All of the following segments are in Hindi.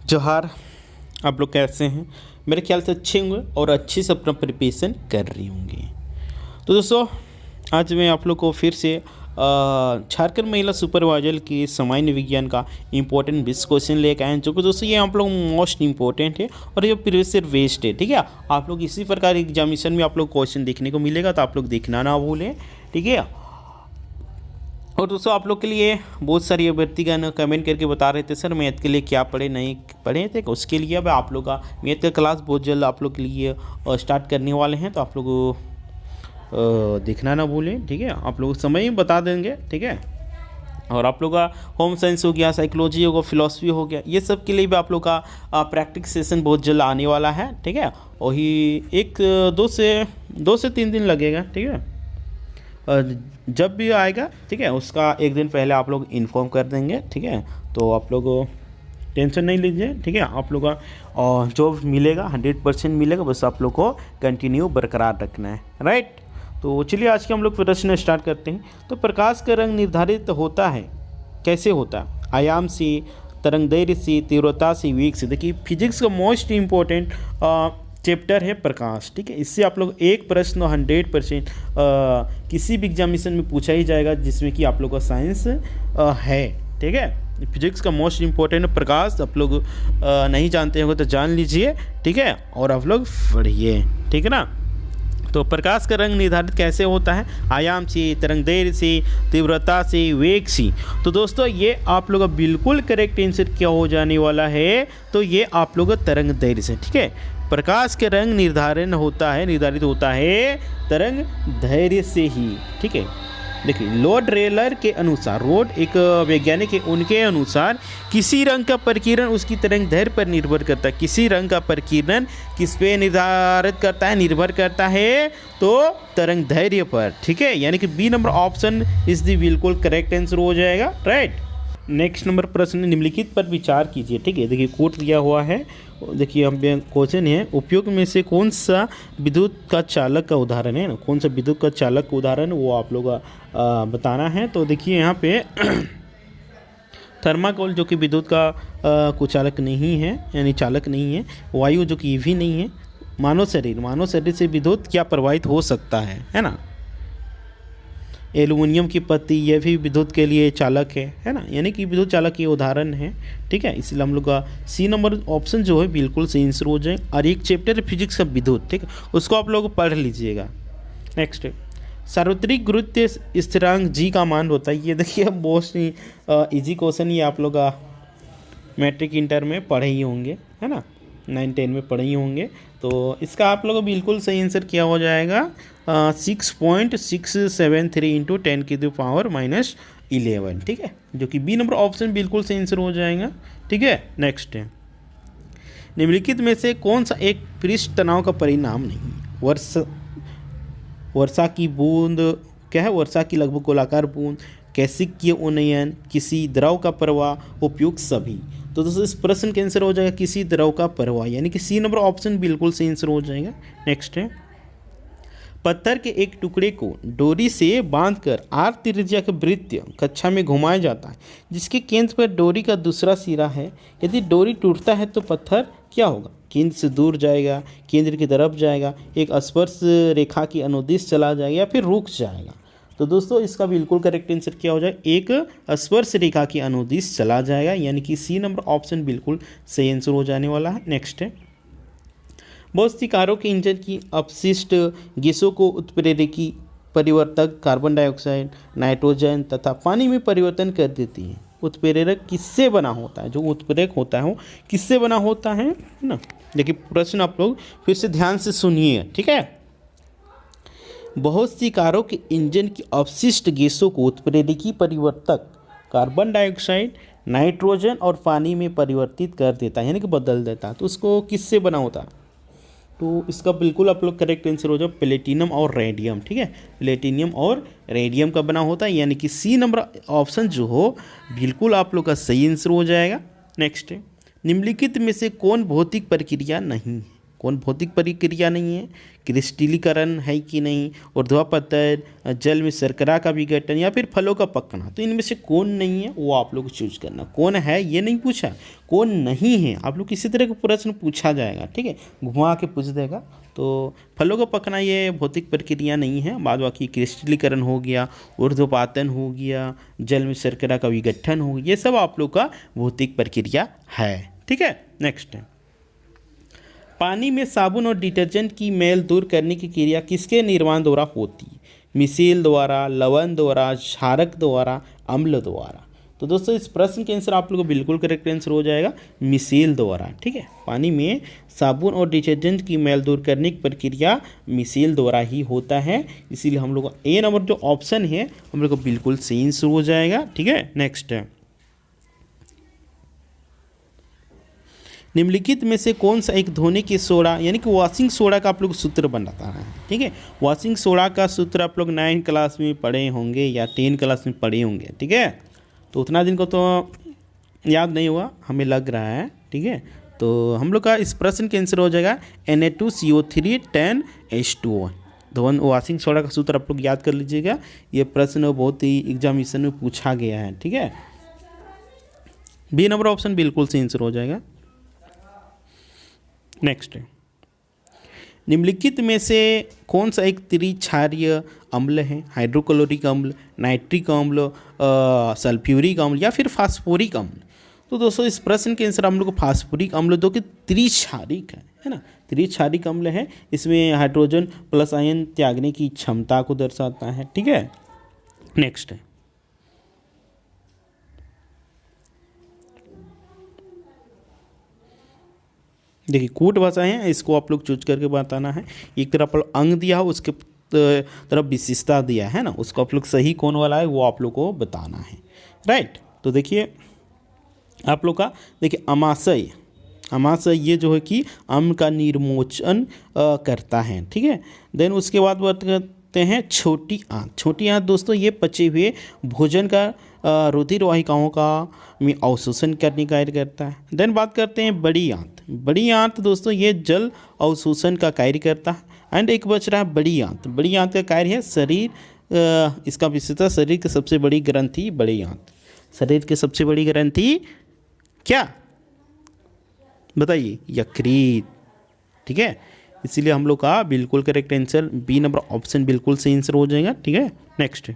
जोहार। आप लोग कैसे हैं? मेरे ख्याल से अच्छे होंगे और अच्छे से अपना प्रिपरेशन कर रही होंगी। तो दोस्तों, आज मैं आप लोग को फिर से झारखंड महिला सुपरवाइजर की सामान्य विज्ञान का इंपॉर्टेंट 20 क्वेश्चन लेकर आए हैं, जो कि दोस्तों ये आप लोग मोस्ट इंपॉर्टेंट है और ये प्रीवियस ईयर वेस्ट है। ठीक है, आप लोग इसी प्रकार एग्जामिनेशन में आप लोग क्वेश्चन देखने को मिलेगा, तो आप लोग देखना ना भूलें। ठीक है, और दोस्तों आप लोग के लिए बहुत सारी अभ्यर्थीगण कमेंट करके बता रहे थे सर मैथ के लिए क्या पढ़े नहीं पढ़े थे। उसके लिए अब आप लोग का मैथ का क्लास बहुत जल्द आप लोग के लिए स्टार्ट करने वाले हैं, तो आप लोग देखना ना भूलें। ठीक है, आप लोग समय ही बता देंगे। ठीक है, और आप लोग का होम साइंस हो गया, साइकोलॉजी हो गया, फिलॉसफी हो गया, ये सब के लिए भी आप लोग का प्रैक्टिस सेशन बहुत जल्द आने वाला है। ठीक है, वही एक 2 से 3 दिन लगेगा। ठीक है, जब भी आएगा, ठीक है, उसका एक दिन पहले आप लोग इन्फॉर्म कर देंगे। ठीक है, तो आप लोग टेंशन नहीं लीजिए। ठीक है, आप लोग का जो मिलेगा 100% मिलेगा, बस आप लोग को कंटिन्यू बरकरार रखना है। राइट, तो चलिए आज के हम लोग प्रश्न स्टार्ट करते हैं। तो प्रकाश का रंग निर्धारित होता है, कैसे होता है? आयाम से, तरंग दैर्घ्य से, तीव्रता से, वेग से। देखिए फिजिक्स का मोस्ट इम्पोर्टेंट चैप्टर है प्रकाश। ठीक है, इससे आप लोग एक प्रश्न 100% किसी भी एग्जामिनेशन में पूछा ही जाएगा, जिसमें कि आप लोग का साइंस है। ठीक है, फिजिक्स का मोस्ट इम्पोर्टेंट प्रकाश आप लोग नहीं जानते होंगे तो जान लीजिए। ठीक है, और आप लोग पढ़िए। ठीक है ना, तो प्रकाश का रंग निर्धारित कैसे होता है? आयाम से, तरंग दैर्घ्य से, तीव्रता से, वेग से। तो दोस्तों ये आप लोग का बिल्कुल करेक्ट आंसर क्या हो जाने वाला है? तो ये आप लोग का तरंग दैर्घ्य से। ठीक है, प्रकाश के रंग निर्धारित होता है तरंग दैर्घ्य से ही। ठीक है, देखिए लॉर्ड रेलर के अनुसार, रोड एक वैज्ञानिक है, उनके अनुसार किसी रंग का प्रकीर्णन उसकी तरंग दैर्घ्य पर निर्भर करता है। किसी रंग का प्रकीर्णन किस पे निर्धारित करता है? निर्भर करता है तो तरंग दैर्घ्य पर। ठीक है, यानी कि B number option is the बिल्कुल करेक्ट आंसर हो जाएगा। राइट, नेक्स्ट नंबर प्रश्न, निम्नलिखित पर विचार कीजिए। ठीक है, देखिए कोट दिया हुआ है। देखिए हम क्वेश्चन है, उपयोग में से कौन सा विद्युत का चालक का उदाहरण है ना, कौन सा विद्युत का चालक का उदाहरण वो आप लोग बताना है। तो देखिए यहाँ पे थर्माकोल जो कि विद्युत का कुचालक नहीं है, यानी चालक नहीं है। वायु जो कि ईवी नहीं है। मानव शरीर से विद्युत क्या प्रवाहित हो सकता है ना। एल्युमिनियम की पत्ती, यह भी विद्युत के लिए चालक है ना, यानी कि विद्युत चालक के उदाहरण है। ठीक है, इसलिए हम लोग का सी नंबर ऑप्शन जो है बिल्कुल सही आंसर हो जाए। और एक चैप्टर है फिजिक्स का विद्युत, ठीक है, उसको आप लोग पढ़ लीजिएगा। नेक्स्ट, सार्वत्रिक गुरुत्व स्थिरांक जी का मान होता है। ये देखिए मोस्ट इजी क्वेश्चन, ये आप लोग मैट्रिक इंटर में पढ़े ही होंगे, है ना, 9-10 में पढ़े ही होंगे। तो इसका आप लोग बिल्कुल सही आंसर क्या हो जाएगा? 6.673 इंटू 10⁻⁻11। ठीक है, जो कि बी नंबर ऑप्शन बिल्कुल सही आंसर हो जाएगा। ठीक है, नेक्स्ट है, निम्नलिखित में से कौन सा एक पृष्ठ तनाव का परिणाम नहीं? वर्षा की बूंद क्या है? वर्षा की लगभग गोलाकार बूंद, कैसिकीय उन्नयन, किसी द्रव का प्रवाह, उपयुक्त सभी। तो दोस्तों इस प्रश्न का आंसर हो जाएगा किसी द्रव का प्रवाह, यानी कि सी नंबर ऑप्शन बिल्कुल सही आंसर हो जाएगा। नेक्स्ट है, पत्थर के एक टुकड़े को डोरी से बांधकर आर त्रिज्या के वृत्त कक्षा में घुमाया जाता है, जिसके केंद्र पर डोरी का दूसरा सिरा है। यदि डोरी टूटता है तो पत्थर क्या होगा? केंद्र से दूर जाएगा, केंद्र की तरफ जाएगा, एक स्पर्श रेखा की अनुदिश चला जाएगा, या फिर रुक जाएगा। तो दोस्तों इसका बिल्कुल करेक्ट आंसर क्या हो जाए? एक स्पर्श रेखा की अनुदिश चला जाएगा, यानी कि सी नंबर ऑप्शन बिल्कुल सही आंसर हो जाने वाला है। नेक्स्ट है, बहुत सी कारों के इंजन की अपशिष्ट गैसों को उत्प्रेरकी परिवर्तक कार्बन डाइऑक्साइड, नाइट्रोजन तथा पानी में परिवर्तन कर देती है। उत्प्रेरक किससे बना होता है? जो उत्प्रेरक होता है वो किससे बना होता है ना। देखिए प्रश्न आप लोग फिर से ध्यान से सुनिए। ठीक है, बहुत सी कारों के इंजन की अपशिष्ट गैसों को उत्प्रेरकी परिवर्तक कार्बन डाइऑक्साइड, नाइट्रोजन और पानी में परिवर्तित कर देता है, यानी कि बदल देता है। तो उसको किससे बना होता है? तो इसका बिल्कुल आप लोग करेक्ट आंसर हो जाए प्लेटिनम और रेडियम। ठीक है, प्लेटिनियम और रेडियम का बना होता है, यानी कि सी नंबर ऑप्शन जो हो बिल्कुल आप लोग का सही आंसर हो जाएगा। नेक्स्ट है, निम्नलिखित में से कौन भौतिक प्रक्रिया नहीं है? कौन भौतिक प्रक्रिया नहीं है, क्रिस्टलीकरण है कि नहीं, ऊर्ध्वापतन, जल में शर्करा का विघटन या फिर फलों का पकना। तो इनमें से कौन नहीं है वो आप लोग को चूज करना। कौन है ये नहीं पूछा, कौन नहीं है आप लोग किसी तरह का प्रश्न पूछा जाएगा, ठीक है, घुमा के पूछ देगा। तो फलों का पकना ये भौतिक प्रक्रिया नहीं है, बाद बाकी क्रिस्टलीकरण हो गया, ऊर्ध्वपातन हो गया, जल में शर्करा का विघटन हो गया, ये सब आप लोग का भौतिक प्रक्रिया है, ठीक है। नेक्स्ट है, पानी में साबुन और डिटर्जेंट की मैल दूर करने की क्रिया किसके निर्माण द्वारा होती है? मिसेल द्वारा, लवण द्वारा, क्षारक द्वारा, अम्ल द्वारा। तो दोस्तों इस प्रश्न के आंसर आप लोगों को बिल्कुल करेक्ट आंसर हो जाएगा मिसेल द्वारा, ठीक है। पानी में साबुन और डिटर्जेंट की मैल दूर करने की प्रक्रिया मिसेल द्वारा ही होता है, इसीलिए हम लोग ए नंबर जो ऑप्शन है हम लोग को बिल्कुल सही आंसर हो जाएगा, ठीक है। नेक्स्ट है, निम्नलिखित में से कौन सा एक धोने के सोडा यानी कि वॉशिंग सोडा का आप लोग सूत्र बनाता है, ठीक है। वॉशिंग सोडा का सूत्र आप लोग 9 क्लास में पढ़े होंगे या 10 क्लास में पढ़े होंगे, ठीक है। तो उतना दिन को तो याद नहीं हुआ हमें लग रहा है, ठीक है। तो हम लोग का इस प्रश्न के आंसर हो जाएगा Na2CO3 10H2O। धोन वॉशिंग सोडा का सूत्र आप लोग याद कर लीजिएगा, ये प्रश्न बहुत ही एग्जामिनेशन में पूछा गया है, ठीक है। बी नंबर ऑप्शन बिल्कुल सही आंसर हो जाएगा। नेक्स्ट है, निम्नलिखित में से कौन सा एक त्रिक्षारीय अम्ल है? हाइड्रोक्लोरिक अम्ल, नाइट्रिक अम्ल, सल्फ्यूरिक अम्ल या फिर फास्फोरिक अम्ल। तो दोस्तों इस प्रश्न के आंसर हम लोग को फास्फोरिक अम्ल जो कि त्रिक्षारिक है ना, त्रिक्षारिक अम्ल है। इसमें हाइड्रोजन प्लस आयन त्यागने की क्षमता को दर्शाता है, ठीक है। नेक्स्ट है, देखिए कूट भाषा है, इसको आप लोग चूज करके बताना है। एक तरफ अंग दिया हो उसके तरफ विशेषता दिया है ना, उसको आप लोग सही कौन वाला है वो आप लोग को बताना है, राइट। तो देखिए आप लोग का देखिए अमाशय, अमाशय ये जो है कि अम्ल का निर्मोचन करता है, ठीक है। देन उसके बाद बात करते हैं छोटी आंत। छोटी आंत दोस्तों ये पचे हुए भोजन का रुधिर वाहिकाओं का में अवशोषण करने का कार्य करता है। देन बात करते हैं बड़ी आंत। बड़ी आंत दोस्तों ये जल अवशोषण का कार्य करता है। एंड एक बच रहा है बड़ी आंत। बड़ी आंत का कार्य है शरीर, इसका विशेषता शरीर की सबसे बड़ी ग्रंथि बड़ी आंत। शरीर की सबसे बड़ी ग्रंथि क्या बताइए? यकृत, ठीक है। इसीलिए हम लोग का बिल्कुल correct answer B number option बिल्कुल सही आंसर हो जाएगा, ठीक है। नेक्स्ट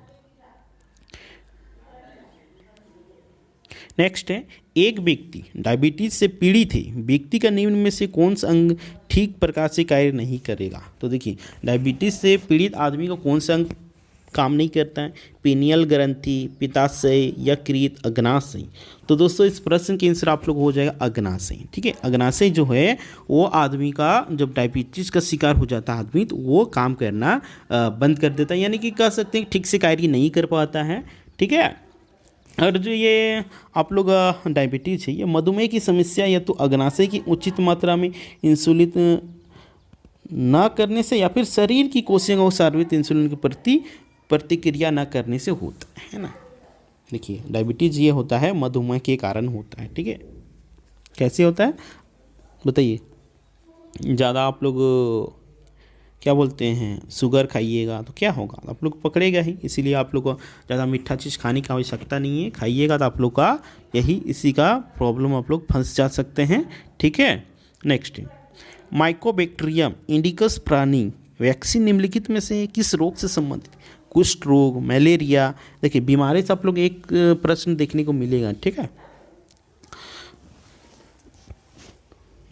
है, एक व्यक्ति डायबिटीज से पीड़ित है, व्यक्ति का निम्न में से कौन सा अंग ठीक प्रकार से कार्य नहीं करेगा? तो देखिए डायबिटीज से पीड़ित आदमी को कौन सा अंग काम नहीं करता है? पीनियल ग्रंथि, पित्ताशय, यकृत, अग्नाशय। तो दोस्तों इस प्रश्न के आंसर आप लोग हो जाएगा अग्नाशय, ठीक है। अग्नाशय जो है वो आदमी का जब डायबिटीज का शिकार हो जाता है आदमी, तो वो काम करना बंद कर देता है, यानी कि कह सकते हैं ठीक से कार्य नहीं कर पाता है, ठीक है। और जो ये आप लोग डायबिटीज़ है, ये मधुमेह की समस्या या तो अग्नाशय की उचित मात्रा में इंसुलिन ना करने से या फिर शरीर की कोशिकाओं को सार्वित इंसुलिन के प्रति प्रतिक्रिया न करने से होता है ना। देखिए डायबिटीज़ ये होता है मधुमेह के कारण होता है, ठीक है। कैसे होता है बताइए? ज़्यादा आप लोग क्या बोलते हैं शुगर खाइएगा तो क्या होगा? आप लोग पकड़ेगा ही, इसीलिए आप लोग को ज़्यादा मीठा चीज़ खाने की आवश्यकता नहीं है। खाइएगा तो आप लोग का यही इसी का प्रॉब्लम आप लोग फंस जा सकते हैं, ठीक है। नेक्स्ट, माइकोबैक्टीरियम इंडिकस प्राणी वैक्सीन निम्नलिखित में से किस रोग से संबंधित? कुष्ठ रोग, मलेरिया। देखिए बीमारी से आप लोग एक प्रश्न देखने को मिलेगा, ठीक है।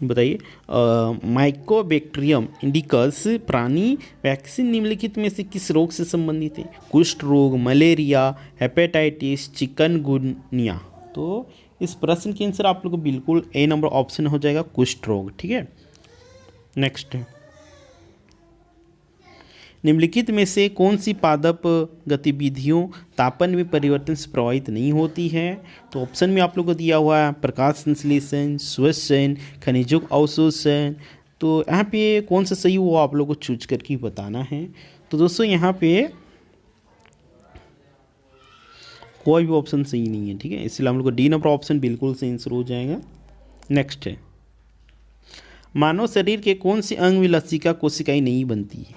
बताइए माइकोबैक्टीरियम इंडिकस प्राणी वैक्सीन निम्नलिखित में से किस रोग से संबंधित है? कुष्ठ रोग, मलेरिया, हेपेटाइटिस, चिकनगुनिया। तो इस प्रश्न के आंसर आप लोग को बिल्कुल ए नंबर ऑप्शन हो जाएगा कुष्ठ रोग, ठीक है। नेक्स्ट, निम्नलिखित में से कौन सी पादप गतिविधियों तापन में परिवर्तन से प्रभावित नहीं होती है? तो ऑप्शन में आप लोगों को दिया हुआ है प्रकाश संश्लेषण, श्वसन, खनिजों अवशोषण। तो यहाँ पे कौन सा सही वो आप लोगों को चूज करके बताना है। तो दोस्तों यहाँ पे कोई भी ऑप्शन सही नहीं है, ठीक है। इसलिए हम लोग को डी नंबर ऑप्शन बिल्कुल सही आंसर हो जाएगा। नेक्स्ट है, मानव शरीर के कौन से अंग में लसिका कोशिकाएं नहीं बनती है?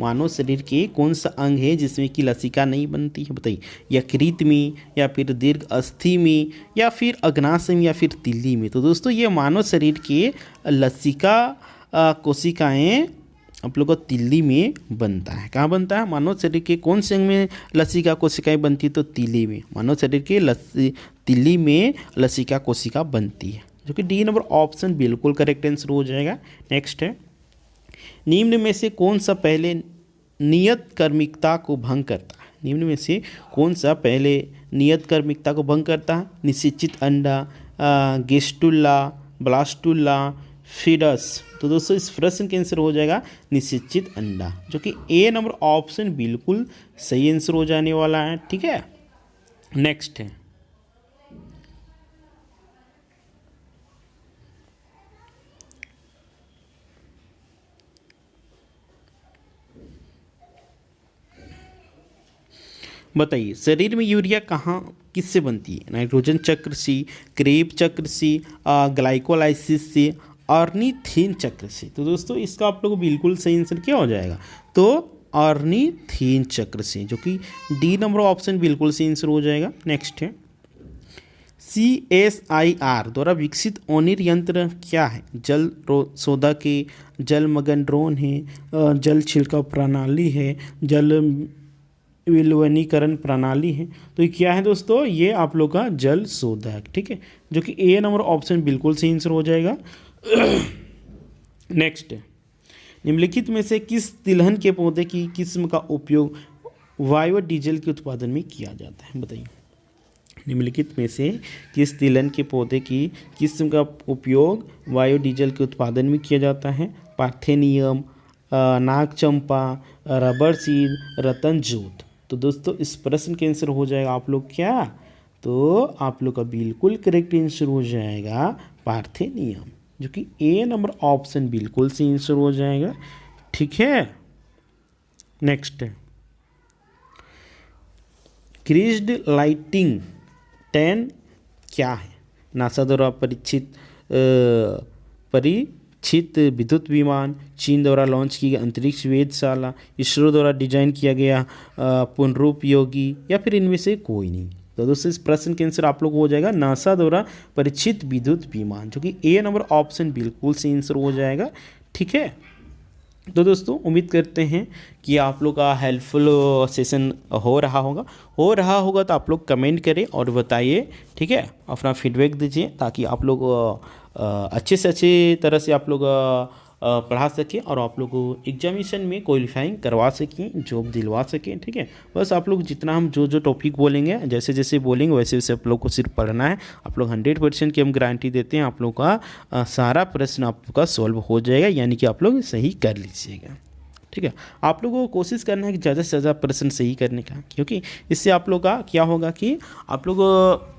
मानव शरीर के कौन सा अंग है जिसमें कि लसिका नहीं बनती है, बताइए। यकृत में, या फिर दीर्घ अस्थि में, या फिर अग्नाशय में, या फिर तिल्ली में? तो दोस्तों ये मानव शरीर के लसिका कोशिकाएं आप लोग को तिल्ली में बनता है। कहाँ बनता है? मानव शरीर के कौन से अंग में लसिका कोशिकाएं बनती है? तो तिल्ली में। मानव शरीर के तिल्ली में लसिका कोशिका बनती है, जो कि डी नंबर ऑप्शन बिल्कुल करेक्ट आंसर हो जाएगा। नेक्स्ट है, निम्न में से कौन सा पहले नियत क्रमिकता को भंग करता है? निम्न में से कौन सा पहले नियत क्रमिकता को भंग करता है? निषेचित अंडा, गेस्टुला, ब्लास्टुला, फीडस? तो दोस्तों इस प्रश्न का आंसर हो जाएगा निषेचित अंडा, जो कि ए नंबर ऑप्शन बिल्कुल सही आंसर हो जाने वाला है। ठीक है, नेक्स्ट है, बताइए शरीर में यूरिया कहाँ किससे बनती है? नाइट्रोजन चक्र से, क्रेब चक्र से, ग्लाइकोलाइसिस से, ऑर्निथीन चक्र से? तो दोस्तों इसका आप लोग को बिल्कुल सही आंसर क्या हो जाएगा? तो ऑर्निथीन चक्र से, जो कि डी नंबर ऑप्शन बिल्कुल सही आंसर हो जाएगा। नेक्स्ट है, CSIR द्वारा विकसित ओनिर यंत्र क्या है? जल शोधक के, जलमग्न ड्रोन है, जल छिड़काव प्रणाली है, जल विलवनीकरण प्रणाली है? तो ये क्या है दोस्तों? ये आप लोग का जल शोधक, ठीक है, जो कि ए नंबर ऑप्शन बिल्कुल सही आंसर हो जाएगा। नेक्स्ट है, निम्नलिखित में से किस तिलहन के पौधे की किस्म का उपयोग बायोडीजल के उत्पादन में किया जाता है? बताइए निम्नलिखित में से किस तिलहन के पौधे की किस्म का उपयोग बायोडीजल के उत्पादन में किया जाता है? पार्थेनियम, नागचंपा, रबर सीड, रतन जूट? तो दोस्तों इस प्रश्न का आंसर हो जाएगा आप लोग क्या? तो आप लोग का बिल्कुल करेक्ट आंसर हो जाएगा पार्थेनियम, जो कि ए नंबर ऑप्शन बिल्कुल सही आंसर हो जाएगा। ठीक है, नेक्स्ट है, क्रीज्ड लाइटिंग 10 क्या है? नासा द्वारा परीक्षित विद्युत विमान, चीन द्वारा लॉन्च की गई अंतरिक्ष वेधशाला, इसरो द्वारा डिजाइन किया गया पुनरुपयोगी, या फिर इनमें से कोई नहीं? तो दोस्तों इस प्रश्न का आंसर आप लोग हो जाएगा नासा द्वारा परीक्षित विद्युत विमान, जो कि ए नंबर ऑप्शन बिल्कुल सही आंसर हो जाएगा। ठीक है, तो दोस्तों उम्मीद करते हैं कि आप लोग का हेल्पफुल सेशन हो रहा होगा तो आप लोग कमेंट करें और बताइए। ठीक है, अपना फीडबैक दीजिए ताकि आप लोग अच्छे से अच्छे तरह से आप लोग पढ़ा सकें और आप लोग को एग्जामिनेशन में क्वालिफाइंग करवा सकें, जॉब दिलवा सकें। ठीक है, बस आप लोग जितना हम जो टॉपिक बोलेंगे जैसे जैसे बोलेंगे वैसे वैसे आप लोग को सिर्फ पढ़ना है। आप लोग 100% की हम गारंटी देते हैं आप लोग का सारा प्रश्न आपका सॉल्व हो जाएगा, यानी कि आप लोग सही कर लीजिएगा। ठीक है, आप लोगों को कोशिश करना है कि ज़्यादा से ज़्यादा प्रश्न सही करने का, क्योंकि इससे आप लोग का क्या होगा कि आप लोग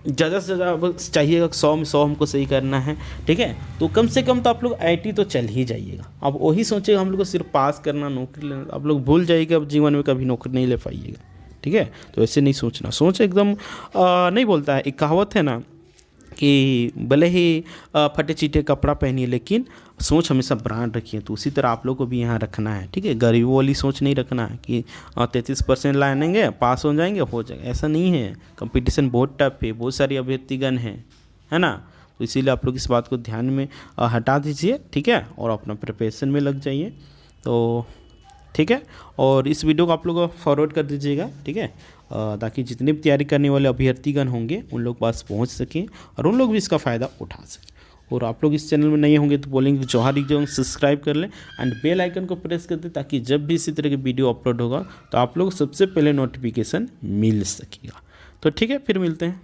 ज़्यादा से ज़्यादा चाहिएगा 100 में 100 हमको सही करना है। ठीक है, तो कम से कम तो आप लोग IT तो चल ही जाइएगा। अब वही सोचेगा हम लोग को सिर्फ पास करना, नौकरी लेना, आप लोग भूल जाइएगा अब जीवन में कभी नौकरी नहीं ले पाइएगा। ठीक है, तो ऐसे नहीं सोचना, सोच एकदम नहीं बोलता है, एक कहावत है ना कि भले ही फटे चीटे कपड़ा पहनिए लेकिन सोच हमेशा ब्रांड रखिए। तो उसी तरह आप लोग को भी यहाँ रखना है। ठीक है, गरीबों वाली सोच नहीं रखना है कि 33% लाएंगे पास हो जाएंगे, हो जाएगा, ऐसा नहीं है। कंपटीशन बहुत टफ है, बहुत सारी अभ्यर्थीगण है ना, तो इसीलिए आप लोग इस बात को ध्यान में हटा दीजिए। ठीक है, और अपना प्रिपरेशन में लग जाइए। तो ठीक है, और इस वीडियो को आप लोग फॉरवर्ड कर दीजिएगा। ठीक है, ताकि जितने भी तैयारी करने वाले अभ्यर्थीगण होंगे उन लोग पास पहुंच सकें और उन लोग भी इसका फ़ायदा उठा सकें। और आप लोग इस चैनल में नए होंगे तो बोलेंगे जौहर एग्जाम सब्सक्राइब कर लें एंड बेल आइकन को प्रेस कर दें, ताकि जब भी इसी तरह की वीडियो अपलोड होगा तो आप लोग सबसे पहले नोटिफिकेशन मिल सकेगा। तो ठीक है, फिर मिलते हैं।